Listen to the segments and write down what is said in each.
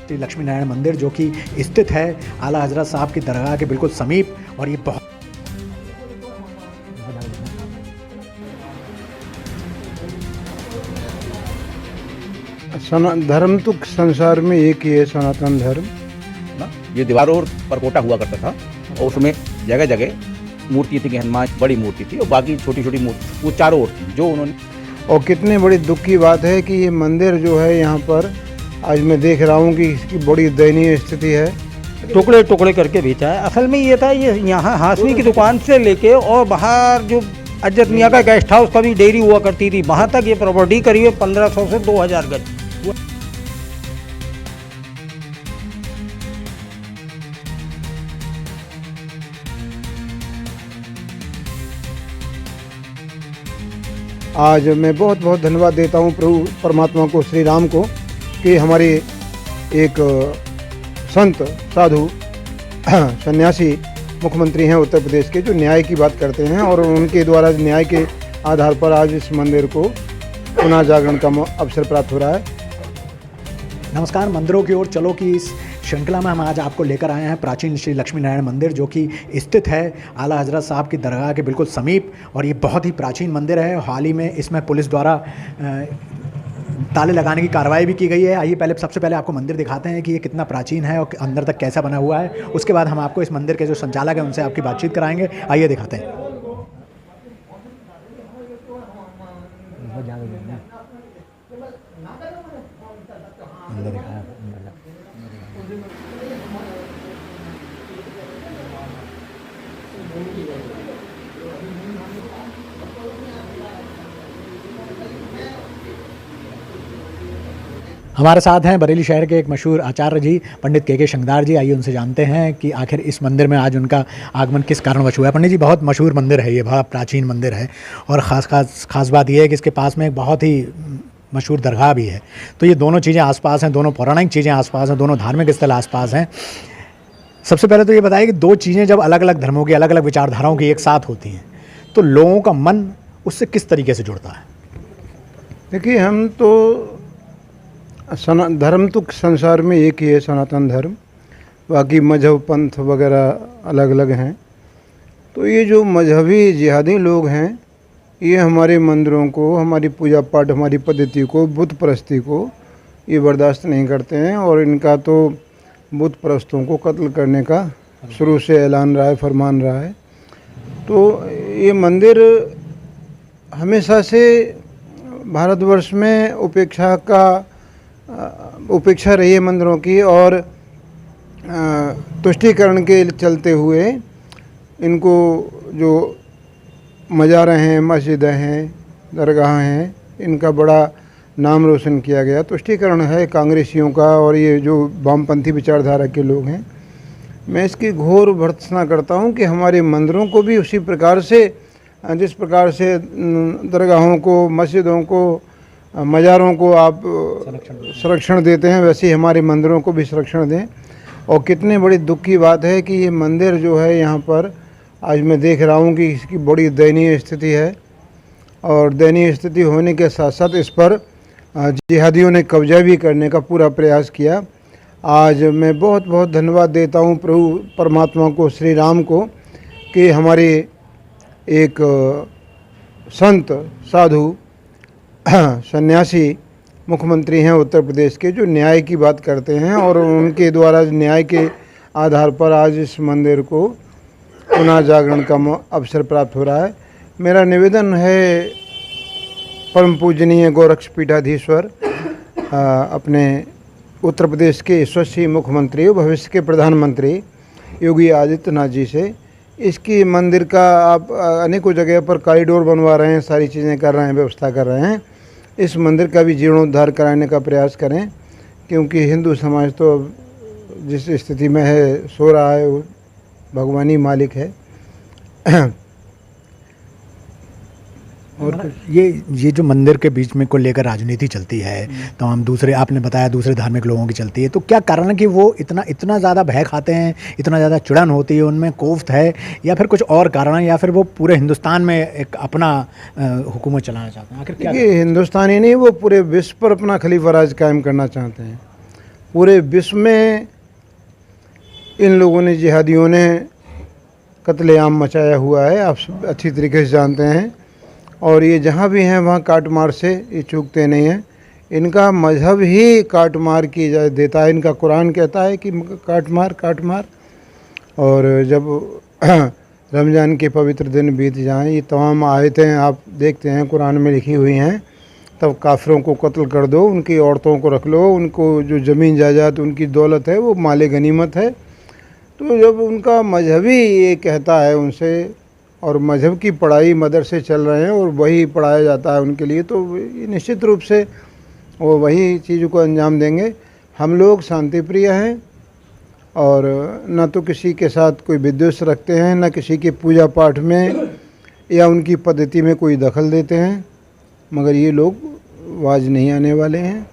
श्री लक्ष्मी नारायण मंदिर जो कि स्थित है आला हजरत साहब की दरगाह के बिल्कुल समीप। और ये बहुत धर्म तो संसार में एक ही है, सनातन धर्म। ये दीवारों पर कोटा हुआ करता था और उसमें जगह जगह मूर्ति थी कि हनुमान बड़ी मूर्ति थी और बाकी छोटी छोटी मूर्ति वो चारों ओर थी जो उन्होंने। और कितनी बड़ी दुख की बात है कि ये मंदिर जो है यहाँ पर आज मैं देख रहा हूँ कि इसकी बड़ी दयनीय स्थिति है। टुकड़े टुकड़े करके बेचा है। असल में ये था, ये यहाँ हाशमी की दुकान से लेके और बाहर जो अजत मियाँ का गेस्ट हाउस का भी डेयरी हुआ करती थी, वहाँ तक ये प्रॉपर्टी करीब 1500 से 2000 गज। आज मैं बहुत बहुत धन्यवाद देता हूँ प्रभु परमात्मा को, श्री राम को, कि हमारे एक संत साधु सन्यासी मुख्यमंत्री हैं उत्तर प्रदेश के, जो न्याय की बात करते हैं और उनके द्वारा न्याय के आधार पर आज इस मंदिर को पुनः जागरण का अवसर प्राप्त हो रहा है। नमस्कार, मंदिरों की ओर चलो की इस श्रृंखला में हम आज आपको लेकर आए हैं प्राचीन श्री लक्ष्मी नारायण मंदिर जो कि स्थित है आला हजरत साहब की दरगाह के बिल्कुल समीप। और ये बहुत ही प्राचीन मंदिर है। हाल ही में इसमें पुलिस द्वारा ताले लगाने की कार्रवाई भी की गई है। आइए सबसे पहले आपको मंदिर दिखाते हैं कि ये कितना प्राचीन है और अंदर तक कैसा बना हुआ है। उसके बाद हम आपको इस मंदिर के जो संचालक हैं उनसे आपकी बातचीत कराएंगे। आइए दिखाते हैं। हमारे साथ हैं बरेली शहर के एक मशहूर आचार्य जी पंडित के शंकदार जी। आइए उनसे जानते हैं कि आखिर इस मंदिर में आज उनका आगमन किस कारणवश हुआ है। पंडित जी, बहुत मशहूर मंदिर है, ये बहुत प्राचीन मंदिर है और ख़ास बात यह है कि इसके पास में एक बहुत ही मशहूर दरगाह भी है। तो ये दोनों चीज़ें आसपास हैं, दोनों पौराणिक चीज़ें आसपास हैं, दोनों धार्मिक स्थल आसपास हैं। सबसे पहले तो ये बताइए कि दो चीज़ें जब अलग अलग धर्मों की, अलग अलग विचारधाराओं की एक साथ होती हैं तो लोगों का मन उससे किस तरीके से जुड़ता है? देखिए, हम तो धर्म तो संसार में एक ही है, सनातन धर्म। बाकी मजहब पंथ वगैरह अलग अलग हैं। तो ये जो मजहबी जिहादी लोग हैं, ये हमारे मंदिरों को, हमारी पूजा पाठ, हमारी पद्धति को, बुत परस्ती को ये बर्दाश्त नहीं करते हैं और इनका तो बुत परस्तों को कत्ल करने का शुरू से ऐलान रहा है, फरमान रहा है। तो ये मंदिर हमेशा से भारतवर्ष में उपेक्षा रही है मंदिरों की और तुष्टीकरण के चलते हुए इनको जो मज़ारें हैं, मस्जिदें हैं, दरगाह हैं, इनका बड़ा नाम रोशन किया गया। तुष्टीकरण है कांग्रेसियों का और ये जो वामपंथी विचारधारा के लोग हैं। मैं इसकी घोर भर्त्सना करता हूँ कि हमारे मंदिरों को भी उसी प्रकार से, जिस प्रकार से दरगाहों को, मस्जिदों को, मज़ारों को आप संरक्षण देते हैं, वैसे ही हमारे मंदिरों को भी संरक्षण दें। और कितनी बड़ी दुख की बात है कि ये मंदिर जो है यहाँ पर आज मैं देख रहा हूँ कि इसकी बड़ी दयनीय स्थिति है और दयनीय स्थिति होने के साथ साथ इस पर जिहादियों ने कब्जा भी करने का पूरा प्रयास किया। आज मैं बहुत बहुत धन्यवाद देता हूँ प्रभु परमात्मा को, श्री राम को, कि हमारे एक संत साधु सन्यासी मुख्यमंत्री हैं उत्तर प्रदेश के, जो न्याय की बात करते हैं और उनके द्वारा न्याय के आधार पर आज इस मंदिर को पुनः जागरण का अवसर प्राप्त हो रहा है। मेरा निवेदन है परम पूजनीय गोरक्ष पीठाधीश्वर अपने उत्तर प्रदेश के यशस्वी मुख्यमंत्री, भविष्य के प्रधानमंत्री योगी आदित्यनाथ जी से, इसकी मंदिर का आप अनेकों जगह पर कॉरिडोर बनवा रहे हैं, सारी चीज़ें कर रहे हैं, व्यवस्था कर रहे हैं, इस मंदिर का भी जीर्णोद्धार कराने का प्रयास करें, क्योंकि हिंदू समाज तो जिस स्थिति में है, सो रहा है, वो भगवान ही मालिक है। और ये जो मंदिर के बीच में को लेकर राजनीति चलती है, तो हम दूसरे, आपने बताया दूसरे धार्मिक लोगों की चलती है, तो क्या कारण है कि वो इतना ज़्यादा भय खाते हैं, इतना ज़्यादा चिड़न होती है, उनमें कोफ्त है, या फिर कुछ और कारण है, या फिर वो पूरे हिंदुस्तान में एक अपना हुकूमत चलाना चाहते हैं? आखिर क्या? हिंदुस्तान ही नहीं, वो पूरे विश्व पर अपना खलीफा राज कायम करना चाहते हैं। पूरे विश्व में इन लोगों ने, जिहादियों ने कत्लेआम मचाया हुआ है, आप सब अच्छी तरीके से जानते हैं। और ये जहाँ भी हैं वहाँ काट मार से ये चूकते नहीं हैं। इनका मज़हब ही काट मार की इजाज़त देता है। इनका कुरान कहता है कि काट मार काट मार। और जब रमज़ान के पवित्र दिन बीत जाएं, ये तमाम आयतें आप देखते हैं कुरान में लिखी हुई हैं, तब काफिरों को कत्ल कर दो, उनकी औरतों को रख लो, उनको जो ज़मीन जायदाद उनकी दौलत है वो माले गनीमत है। तो जब उनका मजहबी ये कहता है उनसे, और मज़हब की पढ़ाई मदरसे चल रहे हैं और वही पढ़ाया जाता है उनके लिए, तो ये निश्चित रूप से वो वही चीज़ों को अंजाम देंगे। हम लोग शांति प्रिय हैं और न तो किसी के साथ कोई विद्वेष रखते हैं, न किसी के पूजा पाठ में या उनकी पद्धति में कोई दखल देते हैं, मगर ये लोग वाज नहीं आने वाले हैं।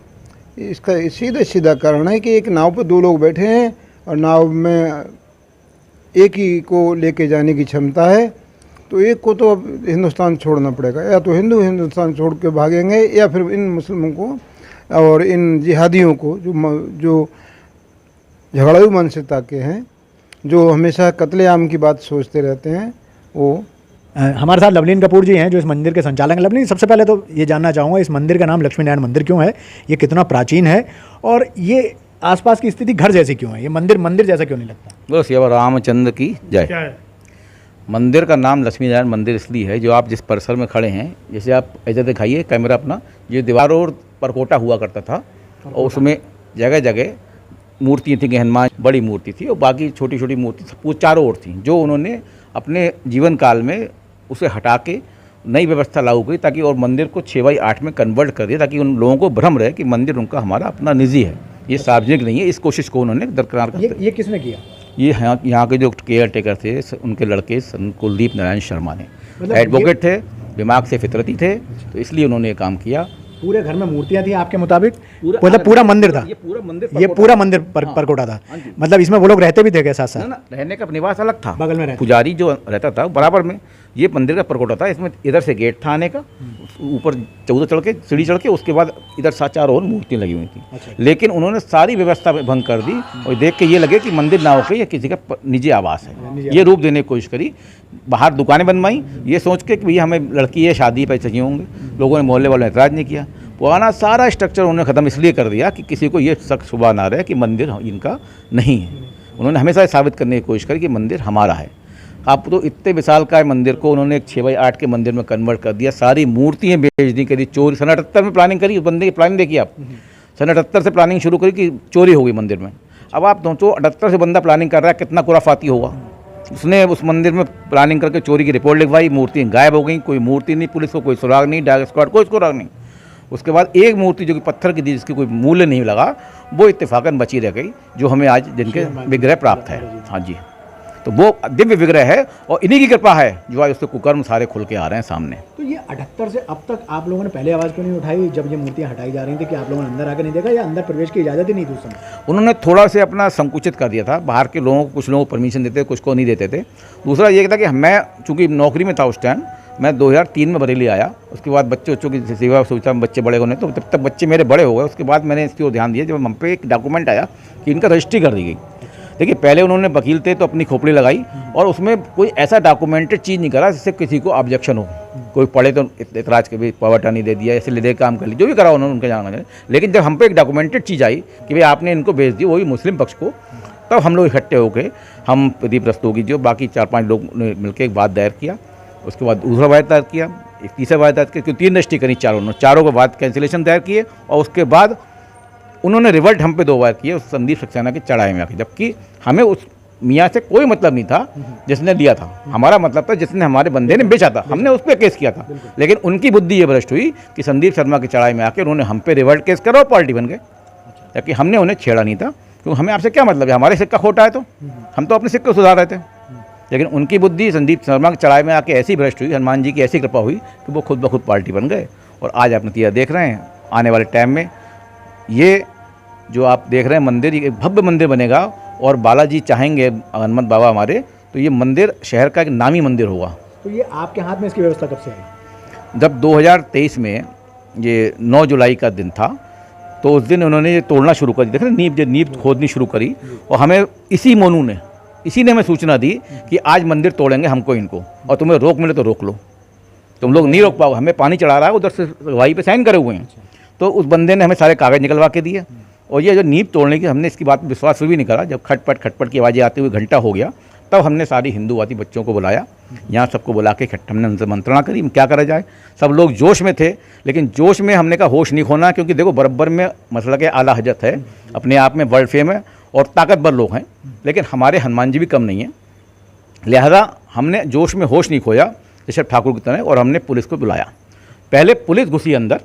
इसका सीधा सीधा कारण है कि एक नाव पर दो लोग बैठे हैं और नाव में एक ही को लेके जाने की क्षमता है, तो एक को तो अब हिंदुस्तान छोड़ना पड़ेगा। या तो हिंदू हिंदुस्तान छोड़ के भागेंगे, या फिर इन मुस्लिमों को और इन जिहादियों को जो झगड़ालू मानसिकता के हैं, जो हमेशा कत्लेआम की बात सोचते रहते हैं, वो हमारे साथ लवलीन कपूर जी हैं जो इस मंदिर के संचालक हैं। लवलीन, सबसे पहले तो ये जानना चाहूँगा इस मंदिर का नाम लक्ष्मी नारायण मंदिर क्यों है, ये कितना प्राचीन है और ये आसपास की स्थिति घर जैसी क्यों है, ये मंदिर जैसा क्यों नहीं लगता? बोलो सिया रामचंद्र की जय। मंदिर का नाम लक्ष्मी नारायण मंदिर इसलिए है, जो आप जिस परिसर में खड़े हैं, जैसे आप ऐसे दिखाइए कैमरा अपना, ये दीवारों और परकोटा हुआ करता था और उसमें जगह जगह मूर्तियाँ थी, हनुमान बड़ी मूर्ति थी और बाकी छोटी छोटी मूर्ति वो चारों ओर थी, जो उन्होंने अपने जीवन काल में उसे हटा के नई व्यवस्था लागू करी, ताकि और मंदिर को 6/8 में कन्वर्ट कर दिया, ताकि उन लोगों को भ्रम रहे कि मंदिर उनका हमारा अपना निजी है, ये सार्वजनिक नहीं है। इस कोशिश को उन्होंने दरकिनार कर ये किसने किया? ये यहाँ के जो केयर टेकर थे उनके लड़के कुलदीप नारायण शर्मा ने, मतलब एडवोकेट थे, दिमाग से फितरती थे, तो इसलिए उन्होंने ये काम किया। पूरे घर में मूर्तियां थी आपके मुताबिक? मतलब पूरा मंदिर था? ये पूरा मंदिर परकोटा था। मतलब इसमें वो लोग रहते भी थे क्या साथ साथ? ना, रहने का निवास अलग था, बगल में रहता, पुजारी जो रहता था बराबर में। ये मंदिर का परकोटा था, इसमें इधर से गेट था आने का, ऊपर 14 चढ़ के सीढ़ी चढ़ के, उसके बाद इधर 4 और मूर्तियाँ लगी हुई थी। अच्छा। लेकिन उन्होंने सारी व्यवस्था भंग कर दी और देख के ये लगे कि मंदिर ना होकर ये किसी का निजी आवास है, ये रूप देने की कोशिश करी। बाहर दुकानें बनवाई ये सोच के कि भैया हमें लड़की है, शादी पैसे चाहिए होंगे। लोगों ने, मोहल्ले वालों ने एतराज़ नहीं किया। पुराना सारा स्ट्रक्चर उन्होंने ख़त्म इसलिए कर दिया कि किसी को ये शक शुबा ना रहे कि मंदिर इनका नहीं है। उन्होंने हमेशा साबित करने की कोशिश करी कि मंदिर हमारा है। आप तो इतने विशाल का मंदिर को उन्होंने एक 6/8 के मंदिर में कन्वर्ट कर दिया, सारी मूर्तियाँ बेच दी, करी चोरी। सन 78 में प्लानिंग करी, उस बंदे की प्लानिंग देखिए आप। सन 78 से प्लानिंग शुरू करी कि चोरी हो गई मंदिर में। अब आप सोचो 78 से बंदा प्लानिंग कर रहा है, कितना खुराफाती होगा। उसने उस मंदिर में प्लानिंग करके चोरी की रिपोर्ट लिखवाई, मूर्तियाँ गायब हो गई, कोई मूर्ति नहीं, पुलिस को कोई सुराग नहीं, डॉग स्क्वाड कोई सुराग नहीं। उसके बाद एक मूर्ति जो कि पत्थर की थी, जिसकी कोई मूल्य नहीं लगा, वो इत्तेफाकन बची रह गई, जो हमें आज जिनके विग्रह प्राप्त है। हाँ जी, तो वो दिव्य विग्रह है और इन्हीं की कृपा है जो आज उसके कुकर्म सारे खुल के आ रहे हैं सामने। तो ये 78 से अब तक आप लोगों ने पहले आवाज़ क्यों नहीं उठाई जब ये मूर्तियाँ हटाई जा रही थी, कि आप लोगों ने अंदर आकर नहीं देखा या अंदर प्रवेश की इजाज़त ही नहीं थी उस समय? उन्होंने थोड़ा से अपना संकुचित कर दिया था। बाहर के लोगों को, कुछ लोगों को परमिशन देते, कुछ को नहीं देते थे। दूसरा ये था कि मैं चूँकि नौकरी में था उस टाइम, मैं 2003 में बरेली आया। उसके बाद बच्चों की सेवा सुविधा में बच्चे बड़े होने, तो जब तक बच्चे मेरे बड़े हो गए उसके बाद मैंने इसकी ओर ध्यान दिया। जब हम पे एक डॉक्यूमेंट आया कि इनका रजिस्ट्री कर दी गई। देखिए, पहले उन्होंने वकील थे तो अपनी खोपड़ी लगाई और उसमें कोई ऐसा डॉक्यूमेंटेड चीज़ नहीं करा जिससे किसी को ऑब्जेक्शन हो। कोई पढ़े तो इतराज के भी पावर अटर्नी दे दिया, ऐसे ले काम कर ली, जो भी करा उन्होंने उनके जाना। लेकिन जब हम पे एक डॉक्यूमेंटेड चीज़ आई कि भाई आपने इनको भेज दी, वही मुस्लिम पक्ष को, तब हम लोग इकट्ठे होकर, हम प्रदीप रस्तोगी जो बाकी 4-5 लोग ने मिलकर एक बात दायर किया। उसके बाद दूसरा वायदा दायर किया, एक तीसरा वायदा दायर किया, क्योंकि 3 रजिस्ट्री करी चारों के बाद कैंसिलेशन दायर किए। और उसके बाद उन्होंने रिवल्ट हम पे 2 बार किए, उस संदीप सक्सेना की चढ़ाई में आके। जबकि हमें उस मियाँ से कोई मतलब नहीं था जिसने दिया था, हमारा मतलब था जिसने हमारे बंदे ने बेचा था, हमने उस पर केस किया था। लेकिन उनकी बुद्धि ये भ्रष्ट हुई कि संदीप शर्मा की चढ़ाई में आके उन्होंने हम पे रिवल्ट केस करा और पार्टी बन गए, जबकि हमने उन्हें छेड़ा नहीं था। क्योंकि हमें आपसे क्या मतलब है, हमारे सिक्का खोटा है तो हम तो अपने सिक्के सुधार रहे थे। लेकिन उनकी बुद्धि संदीप शर्मा की चढ़ाई में आके ऐसी भ्रष्ट हुई, हनुमान जी की ऐसी कृपा हुई कि वो खुद ब खुद पार्टी बन गए। और आज आप नतीजा देख रहे हैं। आने वाले टाइम में ये जो आप देख रहे हैं मंदिर, एक भव्य मंदिर बनेगा और बालाजी चाहेंगे, हनुमत बाबा हमारे, तो ये मंदिर शहर का एक नामी मंदिर होगा। तो ये आपके हाथ में इसकी व्यवस्था कब से आई? जब 2023 में ये 9 जुलाई का दिन था, तो उस दिन उन्होंने ये तोड़ना शुरू कर दिया, देख नींव खोदनी शुरू करी। और हमें इसी ने हमें सूचना दी कि आज मंदिर तोड़ेंगे हमको इनको, और तुम्हें रोक मिले तो रोक लो, तुम लोग नहीं रोक पाओ, हमें पानी चढ़ा रहा है, उधर से गवाही पे साइन करे हुए हैं। तो उस बंदे ने हमें सारे कागज़ निकलवा के दिए। और ये जो नींव तोड़ने की, हमने इसकी बात पर विश्वास भी नहीं करा। जब खटपट की आवाज़ें आती हुई घंटा हो गया, तब हमने सारी हिंदूवादी बच्चों को बुलाया, यहाँ सबको बुला के हमने उनसे मंत्रणा करी क्या करा जाए। सब लोग जोश में थे, लेकिन जोश में हमने कहा होश नहीं खोना, क्योंकि देखो बराबर में मसला के आला हजरत है, अपने आप में वर्ल्ड फेम है और ताकतवर लोग हैं, लेकिन हमारे हनुमान जी भी कम नहीं है। लिहाजा हमने जोश में होश नहीं खोया ऋषभ ठाकुर की तरह, और हमने पुलिस को बुलाया। पहले पुलिस घुसी अंदर,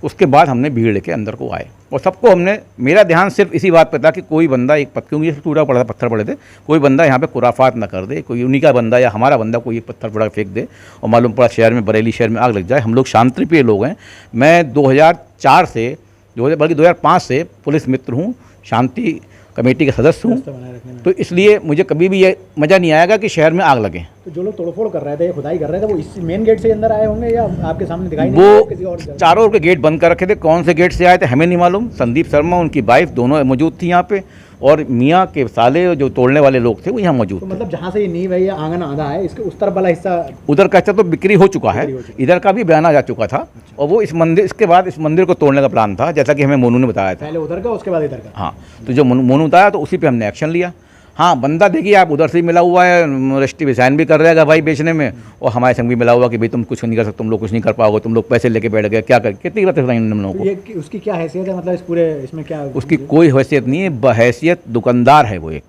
उसके बाद हमने भीड़ लेके अंदर को आए, और सबको हमने, मेरा ध्यान सिर्फ इसी बात पर था कि कोई बंदा एक क्योंकि टूटा पड़ा था, पत्थर पड़े थे, कोई बंदा यहाँ पे खुराफात ना कर दे, कोई उन्हीं का बंदा या हमारा बंदा कोई एक पत्थर पड़ा फेंक दे और मालूम पड़ा शहर में, बरेली शहर में आग लग जाए। हम लोग शांतिप्रिय लोग हैं। मैं 2004 से बल्कि 2005 से पुलिस मित्र हूँ, शांति कमेटी का सदस्य हूँ, तो इसलिए मुझे कभी भी ये मज़ा नहीं आएगा कि शहर में आग लगे। तो जो लोग तोड़फोड़ कर रहे थे, खुदाई कर रहे थे, वो इस मेन गेट से अंदर आए होंगे या आपके सामने दिखाई नहीं वो किसी और? चारों ओर के गेट बंद कर रखे थे, कौन से गेट से आए थे हमें नहीं मालूम। संदीप शर्मा, उनकी वाइफ, दोनों मौजूद थी यहाँ पे, और मियाँ के साले जो तोड़ने वाले लोग थे वो यहाँ मौजूद तो थे। मतलब जहाँ से ये नींव है, ये आंगन आधा है, इसके उस तरफ वाला हिस्सा उधर का तो बिक्री हो चुका है, इधर का भी बयाना जा चुका था, और वो इस मंदिर, इसके बाद इस मंदिर को तोड़ने का प्लान था, जैसा कि हमें मोनू ने बताया था। पहले उधर का, उसके बाद इधर का। हाँ, तो जो मोनू बताया तो उसी पे हमने एक्शन लिया। हाँ, बंदा देखिए आप, उधर से ही मिला हुआ है, रजिस्ट्री भी साइन भी कर रहेगा भाई बेचने में, और हमारे संग भी मिला हुआ कि भाई तुम कुछ नहीं कर सकते, तुम लोग कुछ नहीं कर पाओगे, तुम लोग पैसे लेके बैठ गए, क्या कर, कितनी बातें बताई हम लोगों तो को। ये उसकी क्या हैसियत है, मतलब इस पूरे इसमें क्या? उसकी कोई हैसियत नहीं है, बहैसियत दुकानदार है वो एक,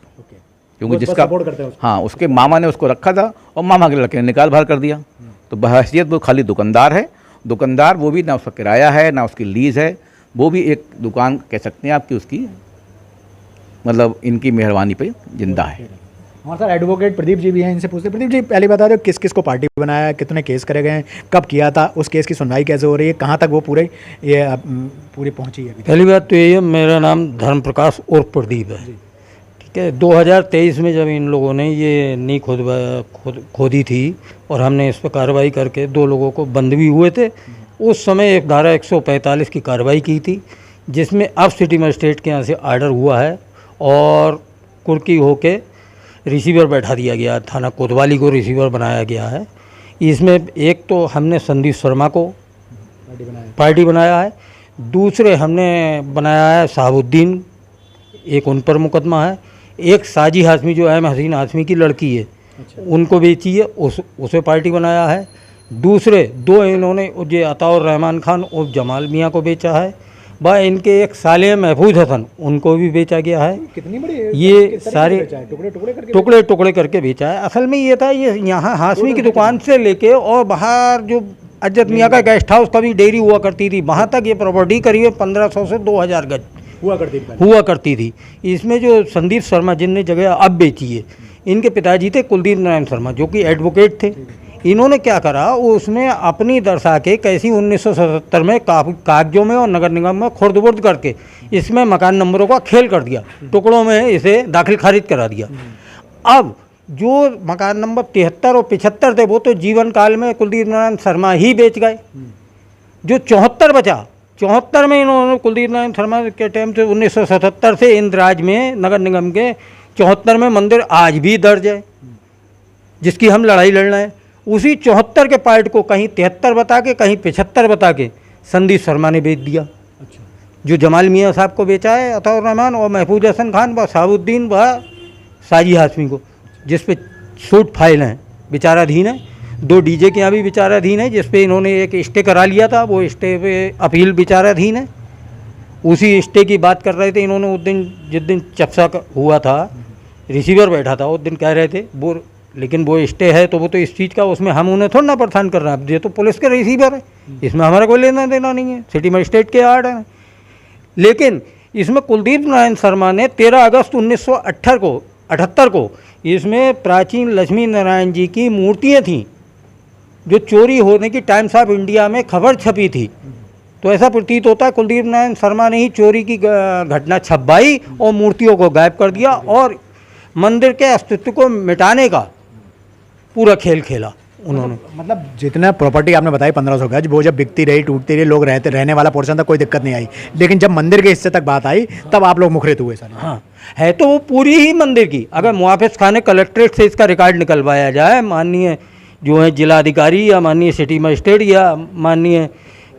क्योंकि जिसका सपोर्ट करते हैं उसको। हाँ, उसके मामा ने उसको रखा था और मामा के लड़के ने निकाल बाहर कर दिया। तो बहैसियत वो खाली दुकानदार है। दुकानदार वो भी ना उसका किराया है ना उसकी लीज है, वो भी एक दुकान कह सकते हैं आपकी, उसकी मतलब इनकी मेहरबानी पे जिंदा है। हमारे साथ एडवोकेट प्रदीप जी भी हैं, इनसे पूछते हैं। प्रदीप जी, पहले बता दो किस किस को पार्टी बनाया है, कितने केस करे गए हैं, कब किया था, उस केस की सुनवाई कैसे हो रही है, कहाँ तक वो पूरी पहुँची है अभी? पहली बात तो ये है, मेरा नाम धर्म प्रकाश उर्फ प्रदीप है। ठीक है, 2023 में जब इन लोगों ने ये नींव खोदी थी और हमने इस पर कार्रवाई करके 2 लोगों को बंद भी हुए थे, उस समय एक धारा 145 की कार्रवाई की थी, जिसमें अब सिटी मजिस्ट्रेट के यहाँ से आर्डर हुआ है और कुर्की होके रिसीवर बैठा दिया गया, थाना कोतवाली को रिसीवर बनाया गया है। इसमें एक तो हमने संदीप शर्मा को पार्टी बनाया है, दूसरे हमने बनाया है शहाबुद्दीन, एक उन पर मुकदमा है, एक साजी हाशमी जो अहम हसीन हाशमी की लड़की है, उनको बेची है, उसे पार्टी बनाया है। दूसरे 2 इन्होंने जो अताउर रहमान खान और जमाल मियाँ को बेचा है, व इनके एक साले महफूज हसन, उनको भी बेचा गया है। कितनी बड़ी ये सारे टुकड़े टुकड़े करके बेचा है। असल में ये था, ये यहाँ हाशमी की दुकान से लेके और बाहर जो अज्जत मियाँ का गेस्ट हाउस का भी डेयरी हुआ करती थी, वहाँ तक ये प्रॉपर्टी करीब 1500 से 2000 गज हुआ करती थी। इसमें जो संदीप शर्मा जिनने जगह अब बेची है, इनके पिताजी थे कुलदीप नारायण शर्मा, जो कि एडवोकेट थे। इन्होंने क्या करा, उसमें अपनी दर्शा के कैसी 1977 में कागजों में और नगर निगम में खुर्द-बुर्द करके इसमें मकान नंबरों का खेल कर दिया, टुकड़ों में इसे दाखिल खारिज करा दिया। अब जो मकान नंबर 73 और 75 थे, वो तो जीवन काल में कुलदीप नारायण शर्मा ही बेच गए। जो 74 बचा, 74 में इन्होंने कुलदीप नारायण शर्मा के टाइम से 1977 से इंद्राज में नगर निगम के 74 में मंदिर आज भी दर्ज है, जिसकी हम लड़ाई लड़ रहे हैं। उसी 74 के पार्ट को कहीं 73 बता के, कहीं 75 बता के संदीप शर्मा ने बेच दिया। अच्छा। जो जमाल मियाँ साहब को बेचा है अताउर रहमान और महफूज हसन खान व शहाबुद्दीन व साजी हाशमी को, जिस पे सूट फाइल हैं, विचाराधीन है। 2 डीजे के यहाँ भी विचाराधीन है, जिस पे इन्होंने एक स्टे करा लिया था, वो स्टे पे अपील विचाराधीन है। उसी स्टे की बात कर रहे थे इन्होंने उस दिन, जिस दिन चर्चा हुआ था, रिसीवर बैठा था, उस दिन कह रहे थे वो, लेकिन वो स्टे है तो वो तो इस चीज़ का, उसमें हम उन्हें थोड़ा ना परेशान कर रहे हैं। ये तो पुलिस के रिसीवर है, इसमें हमारा कोई लेना देना नहीं है, सिटी मजिस्ट्रेट के आर्डर है। लेकिन इसमें कुलदीप नारायण शर्मा ने 13 अगस्त 1978 को इसमें प्राचीन लक्ष्मी नारायण जी की मूर्तियाँ थीं, जो चोरी होने की टाइम्स ऑफ इंडिया में खबर छपी थी। तो ऐसा प्रतीत होता है कुलदीप नारायण शर्मा ने ही चोरी की घटना छपवाई और मूर्तियों को गायब कर दिया और मंदिर के अस्तित्व को मिटाने का पूरा खेल खेला। उन्होंने। मतलब जितना प्रॉपर्टी आपने बताई 1500 गज, वो जब बिकती रही, टूटती रही, लोग रहने वाला पोर्शन तक कोई दिक्कत नहीं आई, लेकिन जब मंदिर के हिस्से तक बात आई तब आप लोग मुखरित हुए सर। हाँ, है तो वो पूरी ही मंदिर की। अगर मुआफिज खाने कलेक्ट्रेट से इसका रिकॉर्ड निकलवाया जाए, माननीय जो है जिलाधिकारी या माननीय सिटी मजिस्ट्रेट या माननीय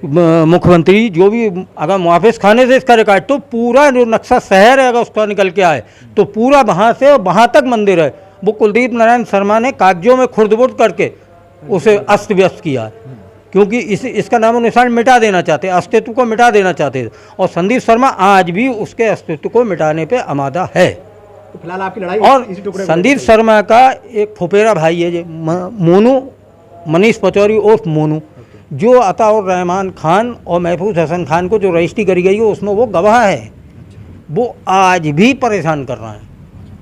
मुख्यमंत्री, जो भी अगर मुआफिज खाने से इसका रिकॉर्ड, तो पूरा जो नक्शा शहर है अगर उसका निकल के आए तो पूरा वहाँ से वहाँ तक मंदिर है, वो कुलदीप नारायण शर्मा ने कागजों में खुर्द-बुर्द करके उसे अस्त व्यस्त किया, क्योंकि इसका नामो निशान मिटा देना चाहते, अस्तित्व को मिटा देना चाहते थे। और संदीप शर्मा आज भी उसके अस्तित्व को मिटाने पे आमादा है। तो फिलहाल आपकी लड़ाई और इसी टुकड़े संदीप शर्मा का एक फुफेरा भाई है जो मोनू, मनीष पचौरी उर्फ मोनू, जो अताउर रहमान खान और महफूज हसन खान को जो रजिस्ट्री करी गई है उसमें वो गवाह है। वो आज भी परेशान कर रहा है,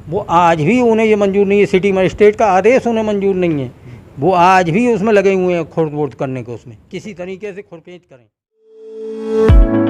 वो आज भी उन्हें ये मंजूर नहीं है, सिटी मजिस्ट्रेट का आदेश उन्हें मंजूर नहीं है, वो आज भी उसमें लगे हुए हैं खुर्द-बुर्द करने को, उसमें किसी तरीके से खुरपेच करें।